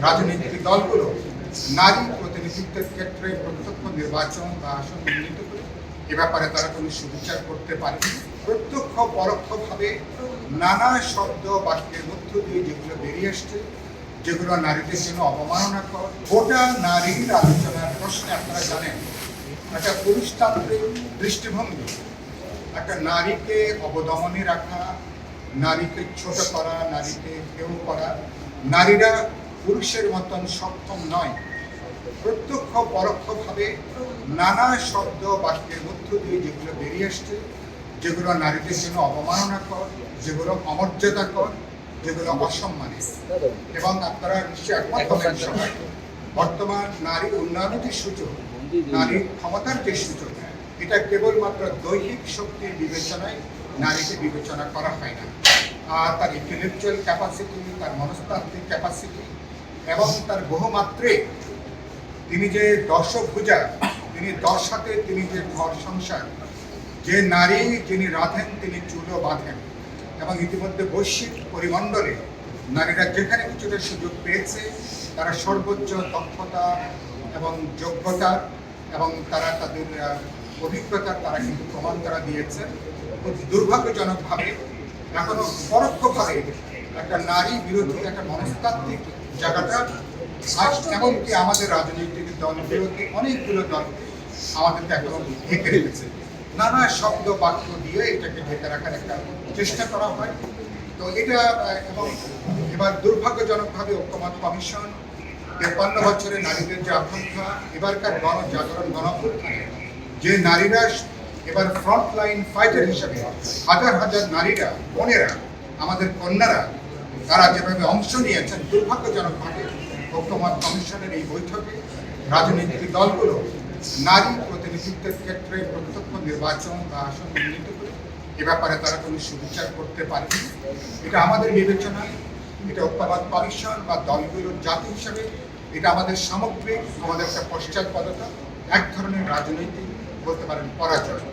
রাজনৈতিক দলগুলো নারী প্রতিনিধিত্বের ক্ষেত্রে প্রত্যক্ষ নির্বাচন বা আসন উন্নীত করে এ ব্যাপারে তারা কোনো সুবিচার করতে পারেনি। প্রত্যক্ষ পরোক্ষভাবে নানা শব্দ বাক্যের মধ্য দিয়ে যেগুলো বেরিয়ে আসছে, যেগুলো নারীদের জন্য অবমাননাকর। গোটা নারীর আলোচনার প্রশ্নে আপনারা জানেন একটা পুরুষতান্ত্রিক দৃষ্টিভঙ্গি, একটা নারীকে অবদমনে রাখা, নারীকে ছোট করা, নারীকে কেউ করা, নারীরা পুরুষের মতন সক্ষম নয়। প্রত্যক্ষ পরোক্ষভাবে নানা শব্দ বাক্যের মধ্য দিয়ে যেগুলো বেরিয়ে আসছে, যেগুলো নারীদের জন্য অবমাননাকর, যেগুলো অমর্যাদাকর, যেগুলো অসম্মানিত। এবং আপনারা নিশ্চয়ই একমত হবেন সবাই, বর্তমান নারী উন্নয়নের যে সূচক, নারীর ক্ষমতার যে সূচক, এটা কেবলমাত্র দৈহিক শক্তির বিবেচনায় নারীকে বিবেচনা করা হয় না। আর তার ইন্টেলেকচুয়াল ক্যাপাসিটি, তার মনস্তাত্ত্বিক ক্যাপাসিটি এবং তার বহুমাত্রে তিনি যে দশভুজা, তিনি 10 হাতে তিনি যে ঘর সংসার, যে নারী যিনি রাধেন তিনি চুলো বাঁধেন। এবং ইতিমধ্যে বৈশ্বিক পরিমণ্ডলে নারীরা যেখানে কিছুটা সুযোগ পেয়েছে তারা সর্বোচ্চ দক্ষতা এবং যোগ্যতা এবং তারা তাদের অভিজ্ঞতার তারা কিন্তু প্রমাণ তারা দিয়েছেন। দুর্ভাগ্যজনকভাবে এখনো পরোক্ষভাবে একটা নারী বিরোধী একটা মনস্তাত্ত্বিক জায়গাটা আজ এমনকি আমাদের রাজনৈতিক দল বিরোধী অনেকগুলো দলকে আমাদেরকে এখনো ঢেকে রেখেছে। নানা শব্দ বাক্য দিয়ে এটাকে ঢেকে রাখার একটা চেষ্টা করা হয়। তো এটা এবং এবার দুর্ভাগ্যজনকভাবে ঐক্যমত কমিশন 53 বছরে নারীদের যে আকাঙ্ক্ষা, এবারকার গণজাগরণ গণঅভ্যুত্থানে যে নারীরা এবার ফ্রন্ট লাইন ফাইটার হিসেবে হাজার হাজার নারীরা, বোনেরা, আমাদের কন্যারা তারা যেভাবে অংশ নিয়েছেন, দুর্ভাগ্যজনকভাবে ঐক্যমত কমিশনের এই বৈঠকে রাজনৈতিক দলগুলো নারী প্রতিনিধিত্বের ক্ষেত্রে প্রত্যক্ষ নির্বাচন বা আসন উন্নীত করে এ ব্যাপারে তারা কোনো সুবিচার করতে পারেনি। এটা আমাদের বিবেচনা, এটা ঐক্যমত কমিশন বা দলগুলোর জাতি হিসাবে এটা আমাদের সামগ্রিক আমাদের একটা পশ্চাৎপদতা, এক ধরনের রাজনৈতিক বলতে পারেন পরাজয়।